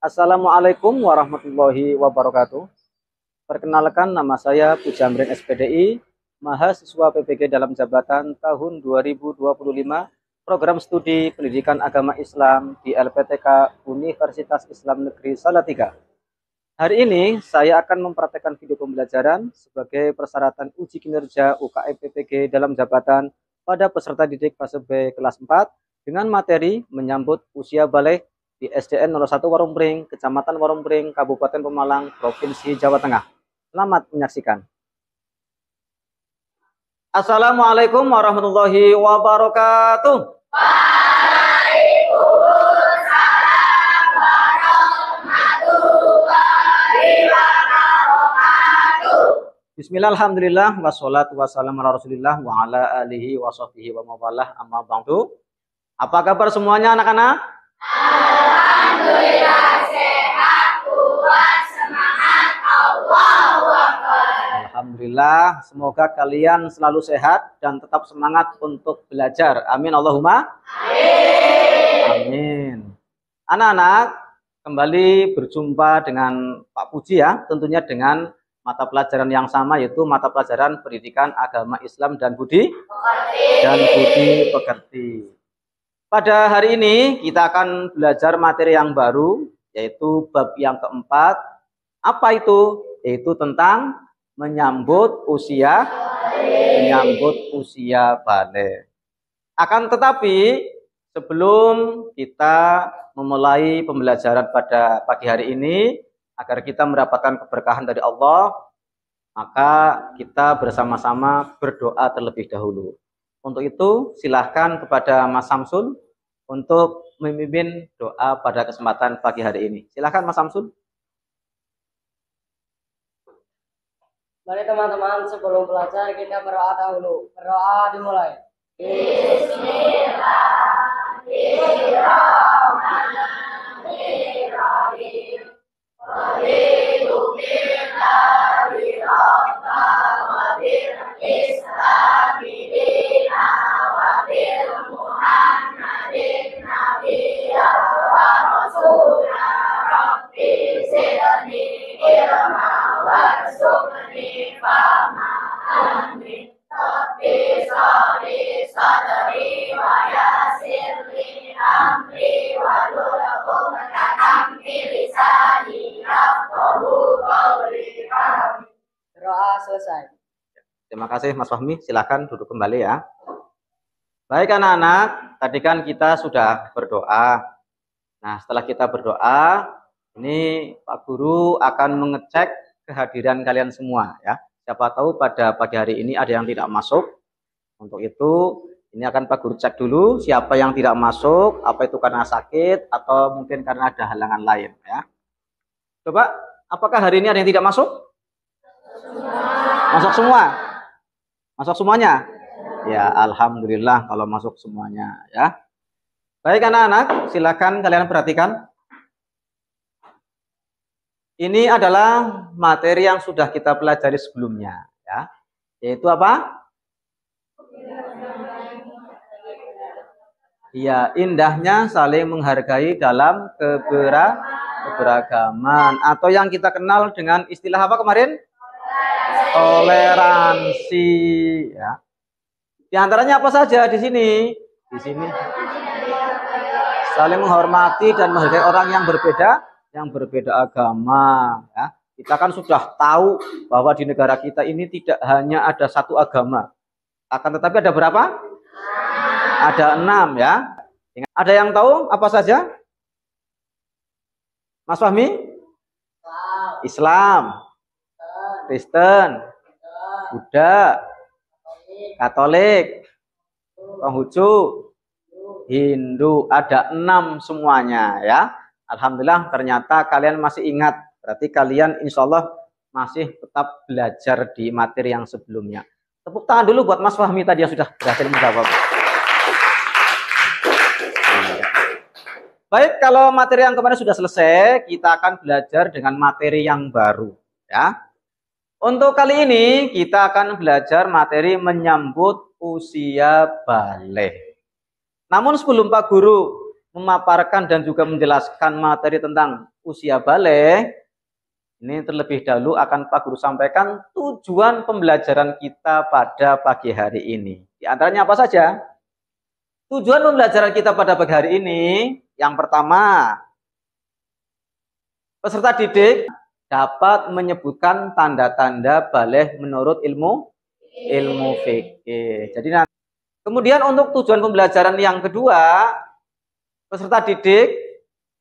Assalamualaikum warahmatullahi wabarakatuh. Perkenalkan, nama saya Pujamrin SPDI, mahasiswa PPG dalam jabatan tahun 2025, program studi pendidikan agama Islam di LPTK Universitas Islam Negeri Salatiga. Hari ini saya akan mempraktekkan video pembelajaran sebagai persyaratan uji kinerja UKM PPG dalam jabatan pada peserta didik fase B kelas 4 dengan materi menyambut usia balik di SDN 01 Warumpring, Kecamatan Warumpring, Kabupaten Pemalang, Provinsi Jawa Tengah. Selamat menyaksikan. Assalamualaikum warahmatullahi wabarakatuh. Waalaikumsalam warahmatullahi wabarakatuh. Bismillah, alhamdulillah, wassalatu wassalamu ala rasulillah wa ala alihi wa sahbihi wa mawalah, amma ba'du. Apa kabar semuanya anak-anak? Alhamdulillah, sehat, kuat, semangat, Allahu Akbar. Alhamdulillah, semoga kalian selalu sehat dan tetap semangat untuk belajar. Amin Allahumma. Amin. Anak-anak, kembali berjumpa dengan Pak Puji ya, tentunya dengan mata pelajaran yang sama, yaitu mata pelajaran pendidikan agama Islam dan budi pekerti. Pada hari ini kita akan belajar materi yang baru, yaitu bab yang keempat. Apa itu? Yaitu tentang menyambut usia balik. Akan tetapi sebelum kita memulai pembelajaran pada pagi hari ini, agar kita mendapatkan keberkahan dari Allah, maka kita bersama-sama berdoa terlebih dahulu. Untuk itu, silahkan kepada Mas Samsul untuk memimpin doa pada kesempatan pagi hari ini. Silahkan Mas Samsul. Mari teman-teman, sebelum belajar kita berdoa dahulu. Berdoa dimulai. Bismillahirrahmanirrahim. Doa selesai. Terima kasih Mas Fahmi, silakan duduk kembali ya. Baik anak-anak, tadi kan kita sudah berdoa. Nah, setelah kita berdoa, ini Pak Guru akan mengecek kehadiran kalian semua ya. Siapa tahu pada pagi hari ini ada yang tidak masuk. Untuk itu, ini akan Pak Guru cek dulu siapa yang tidak masuk, apa itu karena sakit atau mungkin karena ada halangan lain ya. Coba, apakah hari ini ada yang tidak masuk? Masuk semua? Masuk semuanya? Ya, alhamdulillah kalau masuk semuanya ya. Baik anak-anak, silakan kalian perhatikan. Ini adalah materi yang sudah kita pelajari sebelumnya ya. Yaitu apa? Ya, indahnya saling menghargai dalam keberagaman, atau yang kita kenal dengan istilah apa kemarin? Toleransi ya. Di antaranya apa saja di sini? Di sini saling menghormati dan menghargai orang yang berbeda agama ya. Kita kan sudah tahu bahwa di negara kita ini tidak hanya ada satu agama. Akan tetapi ada berapa? Ada 6 ya. Ada yang tahu apa saja? Mas Fahmi? Islam, Kristen, Buddha, Katolik, Konghucu, Hindu. Ada 6 semuanya ya. Alhamdulillah ternyata kalian masih ingat. Berarti kalian insya Allah masih tetap belajar di materi yang sebelumnya. Tepuk tangan dulu buat Mas Fahmi tadi yang sudah berhasil menjawab. Baik, kalau materi yang kemarin sudah selesai, kita akan belajar dengan materi yang baru ya. Untuk kali ini kita akan belajar materi menyambut usia balik. Namun sebelum Pak Guru memaparkan dan juga menjelaskan materi tentang usia balik, ini terlebih dahulu akan Pak Guru sampaikan tujuan pembelajaran kita pada pagi hari ini. Di antaranya apa saja? Tujuan pembelajaran kita pada pagi hari ini, yang pertama, peserta didik dapat menyebutkan tanda-tanda balik menurut ilmu fikih. Jadi nanti, kemudian untuk tujuan pembelajaran yang kedua, peserta didik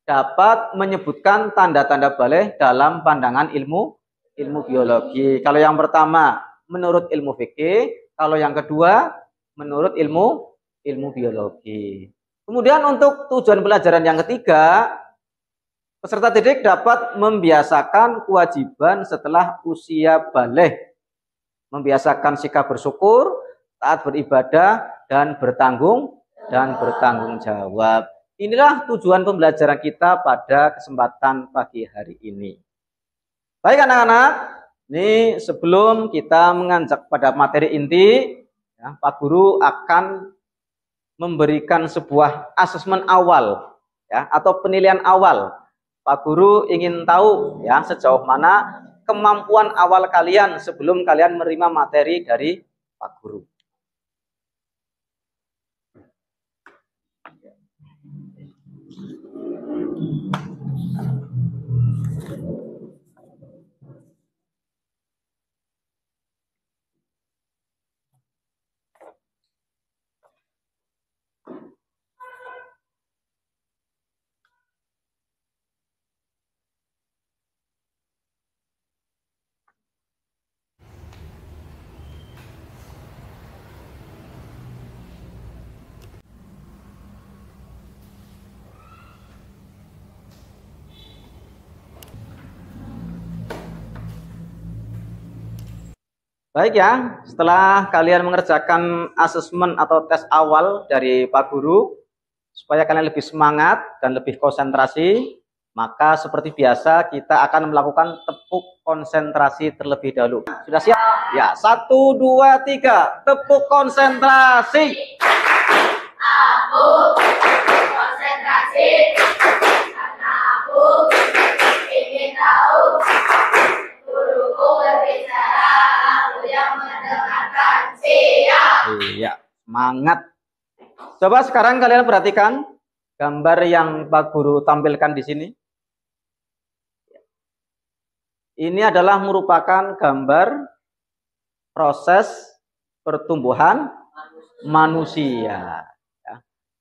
dapat menyebutkan tanda-tanda balik dalam pandangan ilmu biologi. Kalau yang pertama menurut ilmu fikih, kalau yang kedua menurut ilmu biologi. Kemudian untuk tujuan pelajaran yang ketiga, peserta didik dapat membiasakan kewajiban setelah usia balik, membiasakan sikap bersyukur, taat beribadah, dan bertanggung jawab. Inilah tujuan pembelajaran kita pada kesempatan pagi hari ini. Baik anak-anak, ini sebelum kita menganjak pada materi inti, ya, Pak Guru akan memberikan sebuah asesmen awal, ya, atau penilaian awal. Pak Guru ingin tahu ya sejauh mana kemampuan awal kalian sebelum kalian menerima materi dari Pak Guru. Baik ya, setelah kalian mengerjakan asesmen atau tes awal dari Pak Guru, supaya kalian lebih semangat dan lebih konsentrasi, maka seperti biasa kita akan melakukan tepuk konsentrasi terlebih dahulu. Sudah siap? Ya, 1, 2, 3, tepuk konsentrasi. Aku konsentrasi karena aku ingin tahu guruku berbicara, aku yang mendengarkan. Siap. Iya, semangat. Coba sekarang kalian perhatikan gambar yang Pak Guru tampilkan di sini. Ini adalah merupakan gambar proses pertumbuhan manusia. Ya.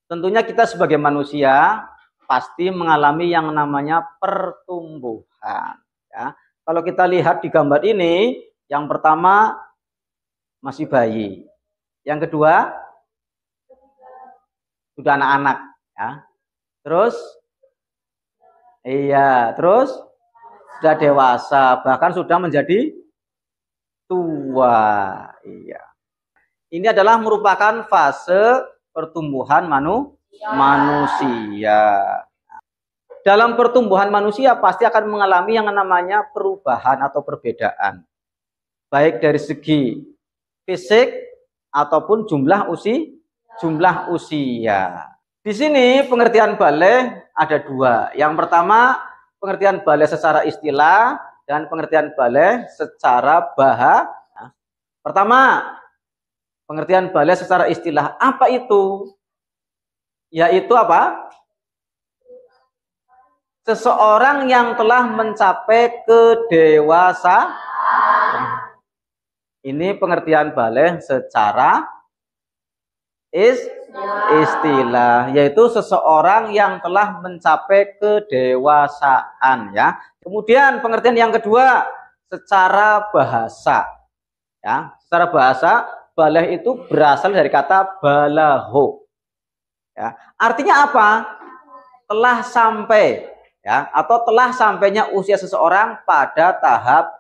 Tentunya kita sebagai manusia pasti mengalami yang namanya pertumbuhan. Ya. Kalau kita lihat di gambar ini, yang pertama masih bayi, yang kedua sudah anak-anak, ya. Terus, terus sudah dewasa, bahkan sudah menjadi tua. Iya. Ini adalah merupakan fase pertumbuhan manusia. Dalam pertumbuhan manusia pasti akan mengalami yang namanya perubahan atau perbedaan, baik dari segi fisik ataupun jumlah usia. Di sini pengertian balik ada dua. Yang pertama, pengertian balik secara istilah dan pengertian balik secara bahasa. Pertama, pengertian balik secara istilah. Apa itu? Yaitu apa? Seseorang yang telah mencapai kedewasaan. Ini pengertian balik secara istilah, yaitu seseorang yang telah mencapai kedewasaan, ya. Kemudian pengertian yang kedua secara bahasa, ya. Secara bahasa, balik itu berasal dari kata balaho, ya. Artinya apa? Telah sampai, ya, atau telah sampainya usia seseorang pada tahap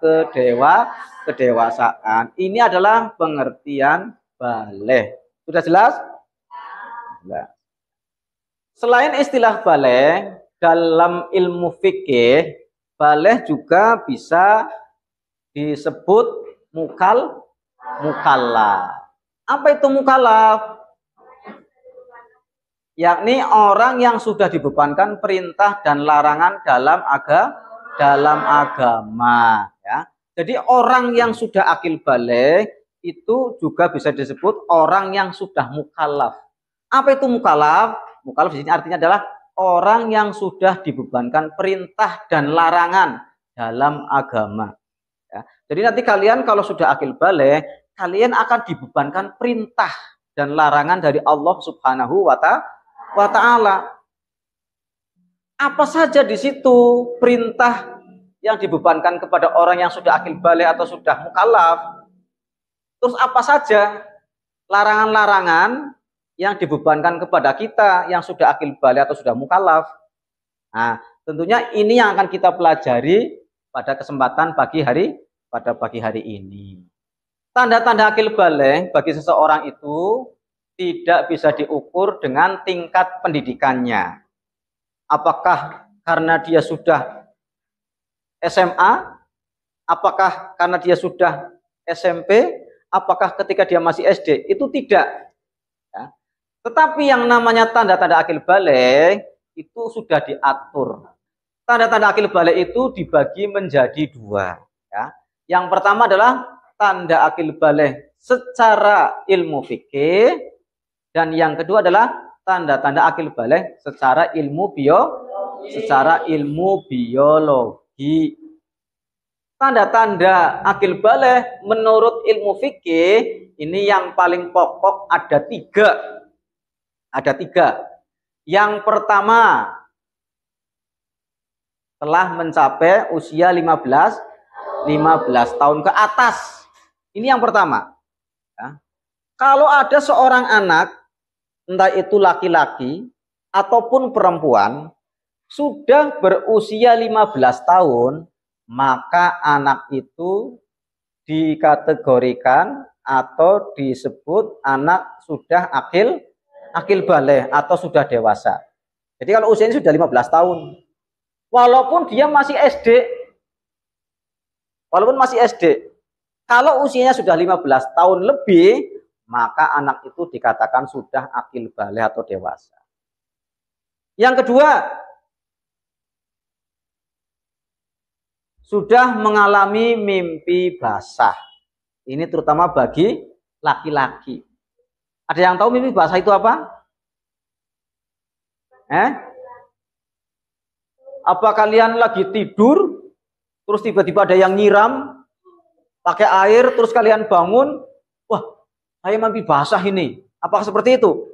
kedewasaan. Ini adalah pengertian balik. Sudah jelas? Nah, selain istilah balik, dalam ilmu fikih, balik juga bisa disebut mukallaf. Apa itu mukallaf? yakni orang yang sudah dibebankan perintah dan larangan dalam agama, ya. Jadi orang yang sudah akil baligh itu juga bisa disebut orang yang sudah mukallaf. Apa itu mukallaf? Mukallaf di sini artinya adalah orang yang sudah dibebankan perintah dan larangan dalam agama. Ya. Jadi nanti kalian kalau sudah akil baligh, kalian akan dibebankan perintah dan larangan dari Allah Subhanahu wa Ta'ala. Apa saja di situ perintah yang dibebankan kepada orang yang sudah akil baligh atau sudah mukallaf? Terus apa saja larangan-larangan yang dibebankan kepada kita yang sudah akil baligh atau sudah mukallaf? Nah, tentunya ini yang akan kita pelajari pada kesempatan pagi hari ini. Tanda-tanda akil baligh bagi seseorang itu tidak bisa diukur dengan tingkat pendidikannya. Apakah karena dia sudah SMA? Apakah karena dia sudah SMP? Apakah ketika dia masih SD? Itu tidak. Ya. Tetapi yang namanya tanda-tanda akil baligh itu sudah diatur. Tanda-tanda akil baligh itu dibagi menjadi dua. Ya. Yang pertama adalah tanda akil baligh secara ilmu fikih, dan yang kedua adalah tanda-tanda akil baligh secara ilmu biologi. Tanda-tanda akil baligh menurut ilmu fikih ini yang paling pokok ada tiga. Ada tiga. Yang pertama, telah mencapai usia 15 tahun ke atas. Ini yang pertama. Ya. Kalau ada seorang anak, entah itu laki-laki ataupun perempuan, sudah berusia 15 tahun, maka anak itu dikategorikan atau disebut anak sudah akil baligh atau sudah dewasa. Jadi kalau usianya sudah 15 tahun, walaupun dia masih SD, kalau usianya sudah 15 tahun lebih, maka anak itu dikatakan sudah akil baligh atau dewasa. Yang kedua, sudah mengalami mimpi basah. Ini terutama bagi laki-laki. Ada yang tahu mimpi basah itu apa? Apa kalian lagi tidur, terus tiba-tiba ada yang nyiram pakai air, terus kalian bangun, wah, saya mimpi basah ini. Apakah seperti itu?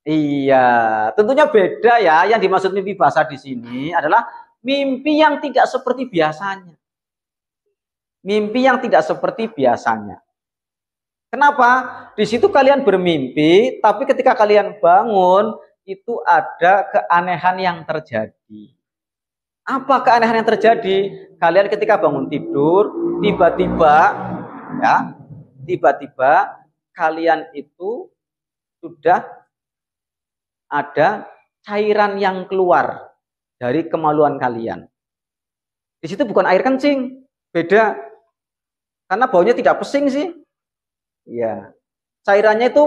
Iya, tentunya beda ya. Yang dimaksud mimpi basah di sini adalah mimpi yang tidak seperti biasanya. Mimpi yang tidak seperti biasanya. Kenapa? Di situ kalian bermimpi, tapi ketika kalian bangun, itu ada keanehan yang terjadi. Apa keanehan yang terjadi? Kalian ketika bangun tidur, tiba-tiba kalian itu sudah ada cairan yang keluar dari kemaluan kalian. Di situ bukan air kencing, beda. Karena baunya tidak pesing sih. Ya. Cairannya itu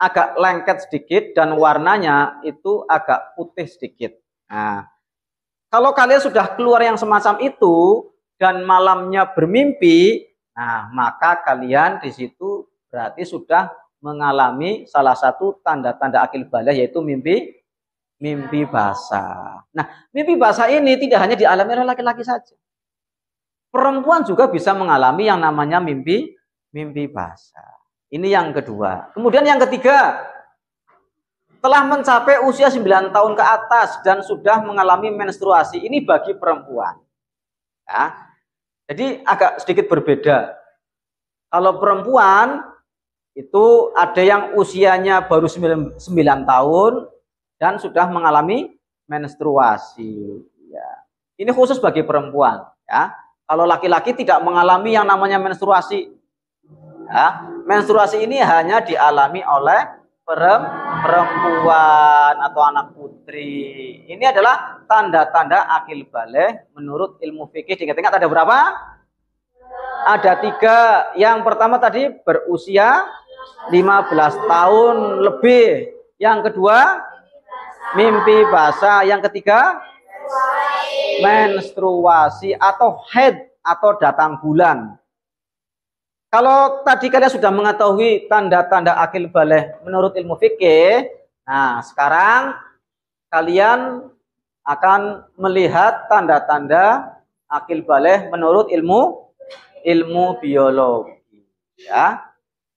agak lengket sedikit dan warnanya itu agak putih sedikit. Nah, kalau kalian sudah keluar yang semacam itu dan malamnya bermimpi, nah maka kalian di situ berarti sudah mengalami salah satu tanda-tanda akil baligh, yaitu mimpi basah. Nah, mimpi basah ini tidak hanya dialami oleh laki-laki saja. Perempuan juga bisa mengalami yang namanya mimpi basah. Ini yang kedua. Kemudian yang ketiga, telah mencapai usia 9 tahun ke atas dan sudah mengalami menstruasi. Ini bagi perempuan. Ya. Jadi agak sedikit berbeda. Kalau perempuan itu ada yang usianya baru 9 tahun dan sudah mengalami menstruasi. Ya. Ini khusus bagi perempuan. Ya. Kalau laki-laki tidak mengalami yang namanya menstruasi. Ya. Menstruasi ini hanya dialami oleh perempuan atau anak putri. Ini adalah tanda-tanda akil baligh menurut ilmu fikih. Diingat-ingat ada berapa? Ada 3. Yang pertama tadi berusia 15 tahun lebih. Yang kedua, mimpi basah. Yang ketiga, menstruasi atau haid atau datang bulan. Kalau tadi kalian sudah mengetahui tanda-tanda akil baligh menurut ilmu fikih, nah sekarang kalian akan melihat tanda-tanda akil baligh menurut ilmu biologi. Ya,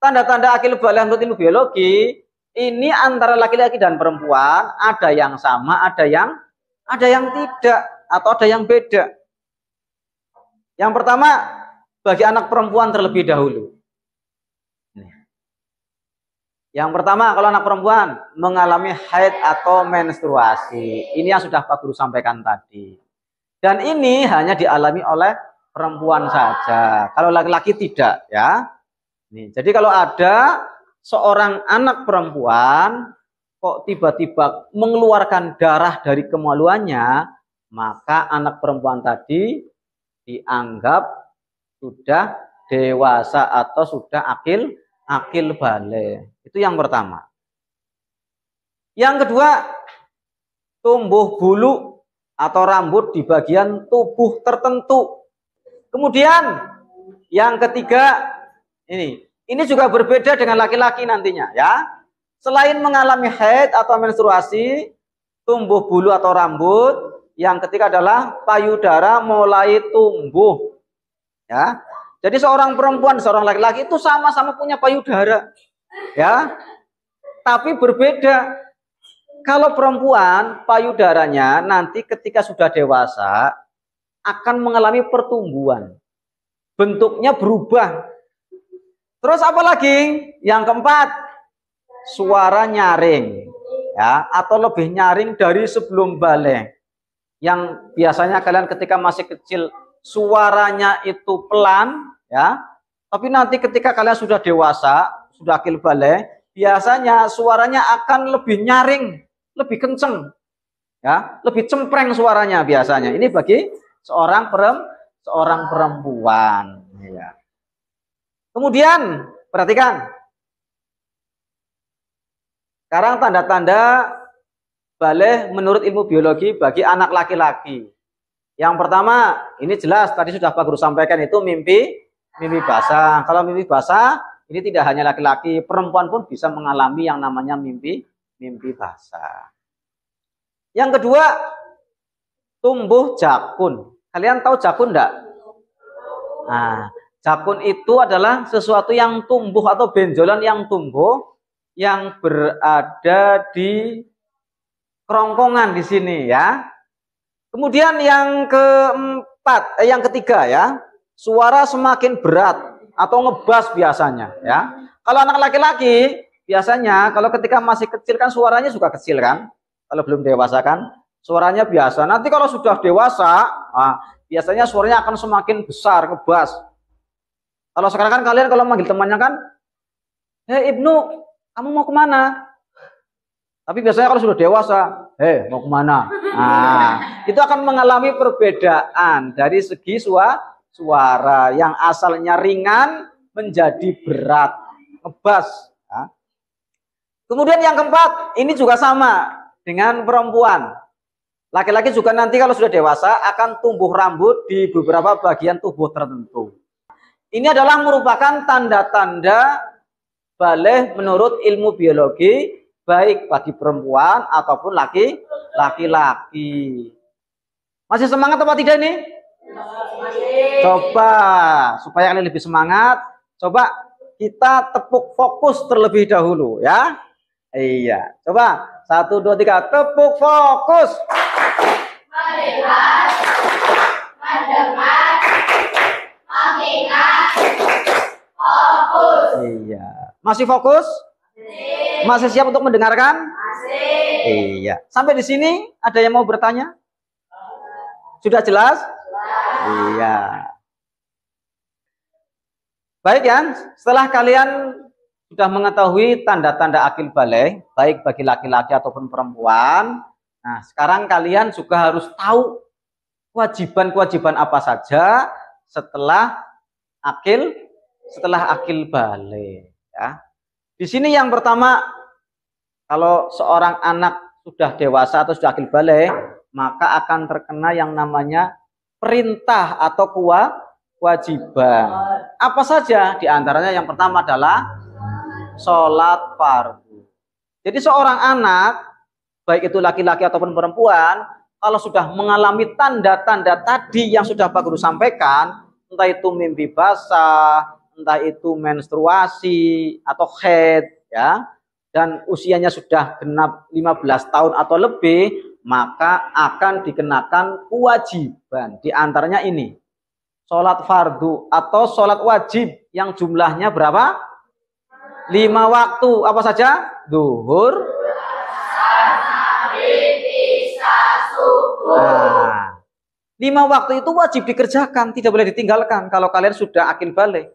tanda-tanda akil baligh menurut ilmu biologi ini antara laki-laki dan perempuan ada yang sama, ada yang tidak, atau ada yang beda. Yang pertama, bagi anak perempuan terlebih dahulu. Yang pertama, kalau anak perempuan mengalami haid atau menstruasi. Ini yang sudah Pak Guru sampaikan tadi. Dan ini hanya dialami oleh perempuan saja. Kalau laki-laki tidak, ya. Nih, jadi kalau ada seorang anak perempuan kok tiba-tiba mengeluarkan darah dari kemaluannya, maka anak perempuan tadi dianggap sudah dewasa atau sudah akil baligh. Itu yang pertama. Yang kedua, tumbuh bulu atau rambut di bagian tubuh tertentu. Kemudian yang ketiga, ini juga berbeda dengan laki-laki nantinya, ya. Selain mengalami haid atau menstruasi, tumbuh bulu atau rambut, yang ketiga adalah payudara mulai tumbuh. Ya. Jadi seorang perempuan, seorang laki-laki itu sama-sama punya payudara. Ya. Tapi berbeda. Kalau perempuan, payudaranya nanti ketika sudah dewasa akan mengalami pertumbuhan. Bentuknya berubah. Terus apa lagi? Yang keempat, suara nyaring, ya, atau lebih nyaring dari sebelum baligh. Yang biasanya kalian ketika masih kecil suaranya itu pelan, ya, tapi nanti ketika kalian sudah dewasa, sudah akil baligh, biasanya suaranya akan lebih nyaring, lebih kenceng, ya, lebih cempreng suaranya biasanya. Ini bagi seorang perempuan, ya. Kemudian perhatikan. Sekarang tanda-tanda baligh menurut ilmu biologi bagi anak laki-laki. Yang pertama, ini jelas tadi sudah Pak Guru sampaikan, itu mimpi basah. Kalau mimpi basah, ini tidak hanya laki-laki, perempuan pun bisa mengalami yang namanya mimpi basah. Yang kedua, tumbuh jakun. Kalian tahu jakun enggak? Nah, jakun itu adalah sesuatu yang tumbuh atau benjolan yang tumbuh yang berada di kerongkongan di sini, ya. Kemudian yang yang ketiga, ya, suara semakin berat atau ngebas biasanya, ya. Kalau anak laki-laki biasanya kalau ketika masih kecil kan suaranya juga kecil kan. Kalau belum dewasa kan suaranya biasa. Nanti kalau sudah dewasa, biasanya suaranya akan semakin besar, ngebas. Kalau sekarang kan kalian kalau manggil temannya kan, "Hei Ibnu, kamu mau kemana?" Tapi biasanya kalau sudah dewasa, "Hei, mau kemana?" Nah, itu akan mengalami perbedaan dari segi suara yang asalnya ringan menjadi berat, ngebas. Ya. Kemudian yang keempat, ini juga sama dengan perempuan. Laki-laki juga nanti kalau sudah dewasa akan tumbuh rambut di beberapa bagian tubuh tertentu. Ini adalah merupakan tanda-tanda baligh menurut ilmu biologi, baik bagi perempuan ataupun laki-laki. Masih semangat apa tidak ini? Coba supaya kalian lebih semangat, coba kita tepuk fokus terlebih dahulu, ya. Iya, coba 1, 2, 3, tepuk fokus. Melihat, mendengar, mengingat, fokus. Iya, masih fokus? Masih siap untuk mendengarkan? Masih. Iya. Sampai di sini ada yang mau bertanya? Sudah jelas? Iya. Baik ya, setelah kalian sudah mengetahui tanda-tanda akil baligh, baik bagi laki-laki ataupun perempuan, nah sekarang kalian juga harus tahu kewajiban-kewajiban apa saja setelah akil baligh, ya. Di sini yang pertama, kalau seorang anak sudah dewasa atau sudah akil baligh, maka akan terkena yang namanya perintah atau kewajiban. Apa saja? Di antaranya yang pertama adalah sholat fardu. Jadi seorang anak, baik itu laki-laki ataupun perempuan, kalau sudah mengalami tanda-tanda tadi yang sudah Pak Guru sampaikan, entah itu mimpi basah, entah itu menstruasi atau haid, ya, dan usianya sudah genap 15 tahun atau lebih, maka akan dikenakan kewajiban. Di antaranya ini, sholat fardu atau sholat wajib yang jumlahnya berapa? 5 waktu. Apa saja? Zuhur, nah, 5 waktu itu wajib dikerjakan, tidak boleh ditinggalkan kalau kalian sudah akil baligh.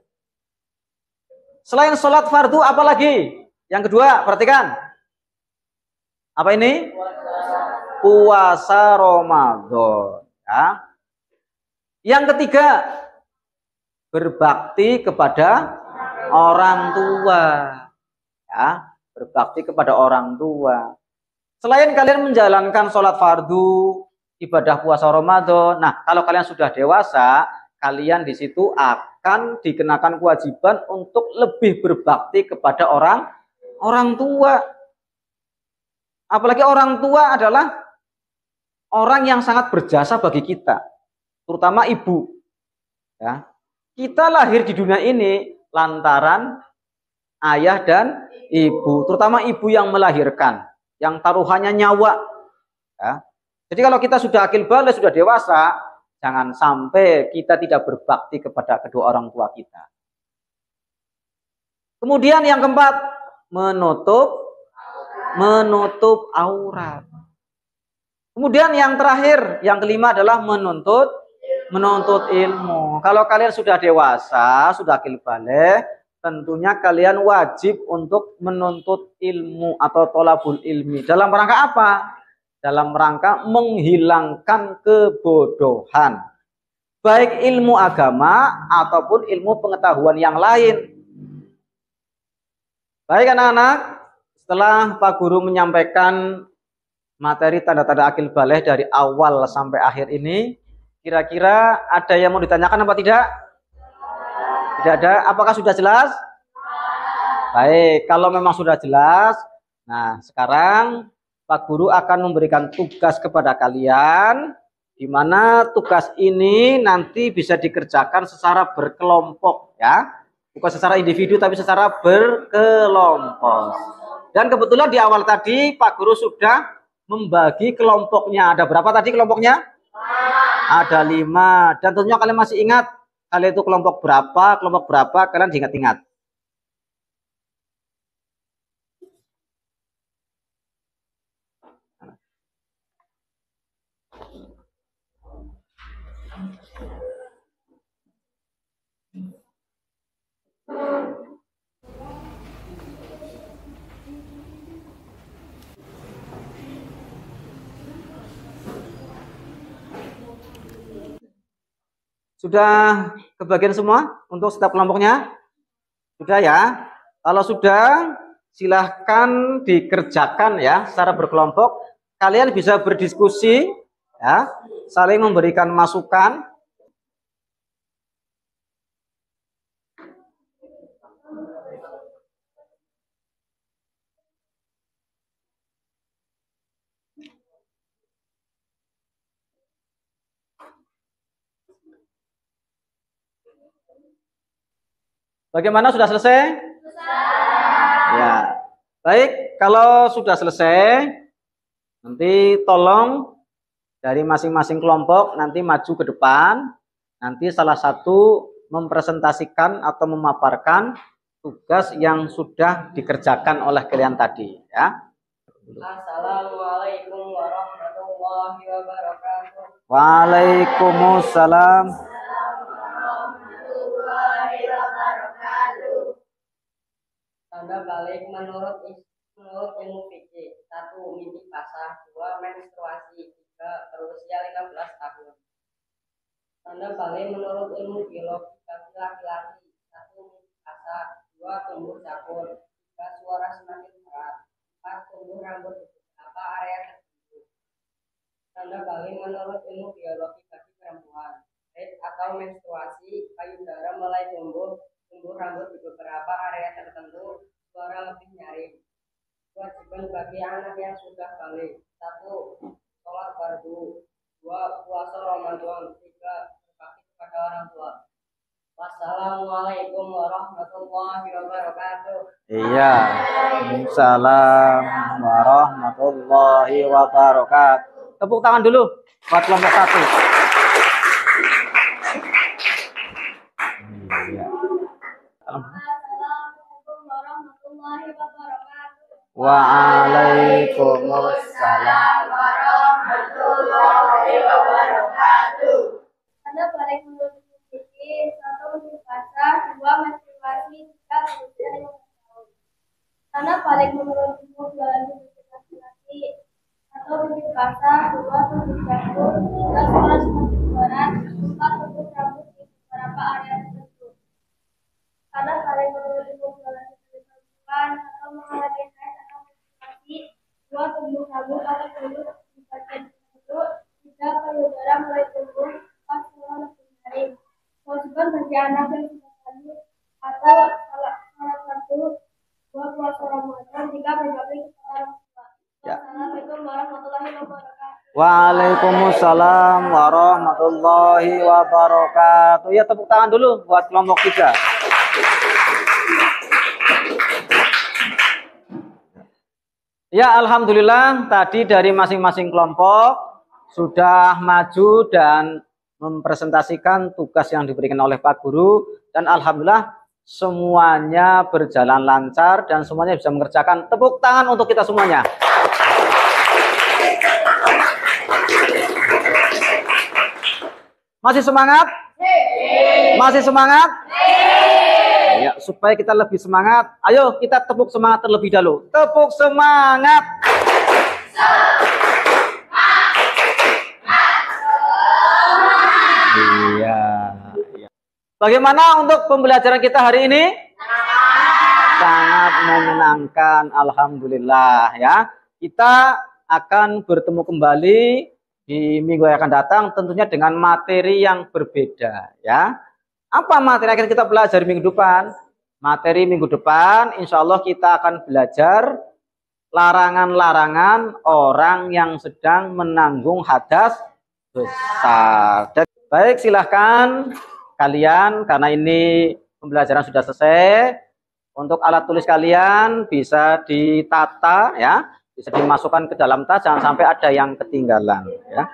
Selain sholat fardu, apa lagi? Yang kedua, perhatikan. Apa ini? Puasa Ramadan. Ya. Yang ketiga, berbakti kepada orang tua. Ya, berbakti kepada orang tua. Selain kalian menjalankan sholat fardu, ibadah puasa Ramadan, nah kalau kalian sudah dewasa, kalian di situ akan dikenakan kewajiban untuk lebih berbakti kepada orang tua. Apalagi orang tua adalah orang yang sangat berjasa bagi kita, terutama ibu. Ya. Kita lahir di dunia ini lantaran ayah dan ibu, terutama ibu yang melahirkan, yang taruhannya nyawa. Ya. Jadi kalau kita sudah akil baligh, sudah dewasa, jangan sampai kita tidak berbakti kepada kedua orang tua kita. Kemudian yang keempat, menutup aurat. Kemudian yang terakhir, yang kelima adalah menuntut ilmu. Kalau kalian sudah dewasa, sudah akil baligh, tentunya kalian wajib untuk menuntut ilmu atau tholabul ilmi. Dalam rangka apa? Dalam rangka menghilangkan kebodohan. Baik ilmu agama ataupun ilmu pengetahuan yang lain. Baik anak-anak, setelah Pak Guru menyampaikan materi tanda-tanda akil baligh dari awal sampai akhir ini, kira-kira ada yang mau ditanyakan apa tidak? Tidak ada. Apakah sudah jelas? Baik, kalau memang sudah jelas, nah sekarang Pak Guru akan memberikan tugas kepada kalian, di mana tugas ini nanti bisa dikerjakan secara berkelompok, ya, bukan secara individu tapi secara berkelompok. Dan kebetulan di awal tadi Pak Guru sudah membagi kelompoknya. Ada berapa tadi kelompoknya? Ada 5. Dan tentunya kalian masih ingat kalian itu kelompok berapa, kalian diingat-ingat. Sudah kebagian semua untuk setiap kelompoknya? Sudah ya? Kalau sudah, silahkan dikerjakan ya secara berkelompok. Kalian bisa berdiskusi, ya, saling memberikan masukan. Bagaimana, sudah selesai? Ya. Baik, kalau sudah selesai, nanti tolong dari masing-masing kelompok nanti maju ke depan. Nanti salah satu mempresentasikan atau memaparkan tugas yang sudah dikerjakan oleh kalian tadi, ya. Assalamualaikum warahmatullahi wabarakatuh. Waalaikumsalam. Tanda balik menurut ilmu fikih. 1. Mimpi basah. 2. Menstruasi. 3. Berusia 15 tahun. Tanda balik menurut ilmu biologi laki-laki. 1. Mimpi basah. 2. Tumbuh cakur. jika suara semakin keras, 4 tumbuh rambut di beberapa area tertentu. Tanda paling menurut ilmu biologi bagi perempuan, haid atau menstruasi, payudara mulai tumbuh rambut di beberapa area tertentu, suara lebih nyaring. Kewajiban bagi anak yang sudah balik: 1. Sholat fardu, 2. Puasa Ramadan, 3. Berbakti kepada orang tua. Wassalamualaikum warahmatullahi wabarakatuh. Iya. Waalaikumsalam warahmatullahi wabarakatuh. Tepuk tangan dulu buat kelompok 1. Iya. Assalamualaikum warahmatullahi wabarakatuh. Waalaikumsalam. Warahmatullahi wabarakatuh. Anda balik menurut fikih, 1 puasa, 2 menstruasi, 3 berusia 15 tahun. Anda balik menurut biologi laki-laki, 1 puasa, 2 tumbuh rambut, 3 suara semakin berat, 4 tumbuh rambut di beberapa area tertentu. Anda balik menurut biologi perempuan, 1 mengalami haid atau menstruasi, 2 tumbuh rambut atau bulu di bagian tertentu, 3 payudara mulai tumbuh, 4 suara lebih nyaring. Kewajiban bagi anak yang sudah balik atau salat fardu, 2 puasa Ramadan, 3 berbakti kepada orang tua. Ya. Wassalamualaikum warahmatullahi wabarakatuh. Waalaikumsalam warahmatullahi wabarakatuh. Ya, tepuk tangan dulu buat kelompok 3. Ya, alhamdulillah tadi dari masing-masing kelompok sudah maju dan mempresentasikan tugas yang diberikan oleh Pak Guru, dan alhamdulillah semuanya berjalan lancar dan semuanya bisa mengerjakan. Tepuk tangan untuk kita semuanya. Masih semangat? Masih semangat? Ya, supaya kita lebih semangat, ayo kita tepuk semangat terlebih dahulu. Tepuk semangat. Iya. Bagaimana untuk pembelajaran kita hari ini? Sangat menyenangkan, alhamdulillah ya. Kita akan bertemu kembali di minggu yang akan datang, tentunya dengan materi yang berbeda ya. Apa materi yang akan kita belajar minggu depan? Materi minggu depan, insya Allah kita akan belajar larangan-larangan orang yang sedang menanggung hadas besar. Dan, baik, silahkan kalian, karena ini pembelajaran sudah selesai. Untuk alat tulis kalian bisa ditata ya, bisa dimasukkan ke dalam tas, jangan sampai ada yang ketinggalan ya.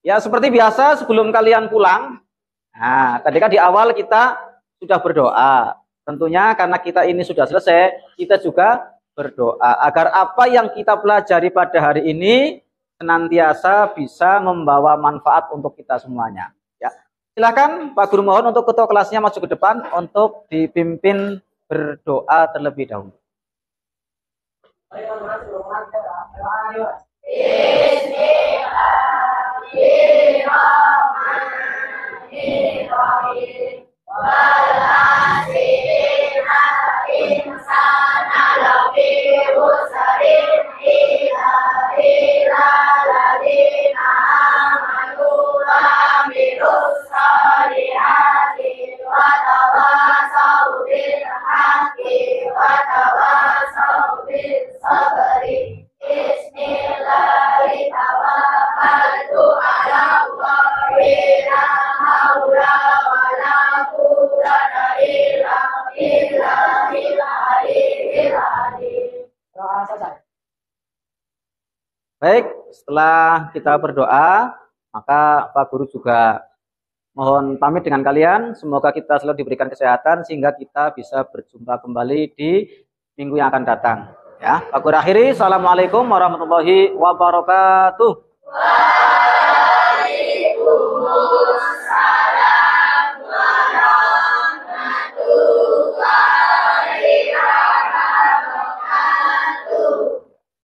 Ya, seperti biasa sebelum kalian pulang, nah tadi kan di awal kita sudah berdoa. Tentunya karena kita ini sudah selesai, kita juga berdoa agar apa yang kita pelajari pada hari ini senantiasa bisa membawa manfaat untuk kita semuanya. Ya, silakan Pak Guru, mohon untuk ketua kelasnya masuk ke depan untuk dipimpin berdoa terlebih dahulu. Baik, setelah kita berdoa, maka Pak Guru juga mohon pamit dengan kalian. Semoga kita selalu diberikan kesehatan sehingga kita bisa berjumpa kembali di minggu yang akan datang. Ya, Pak Guru akhiri. Assalamualaikum warahmatullahi wabarakatuh. Waalaikumsalam.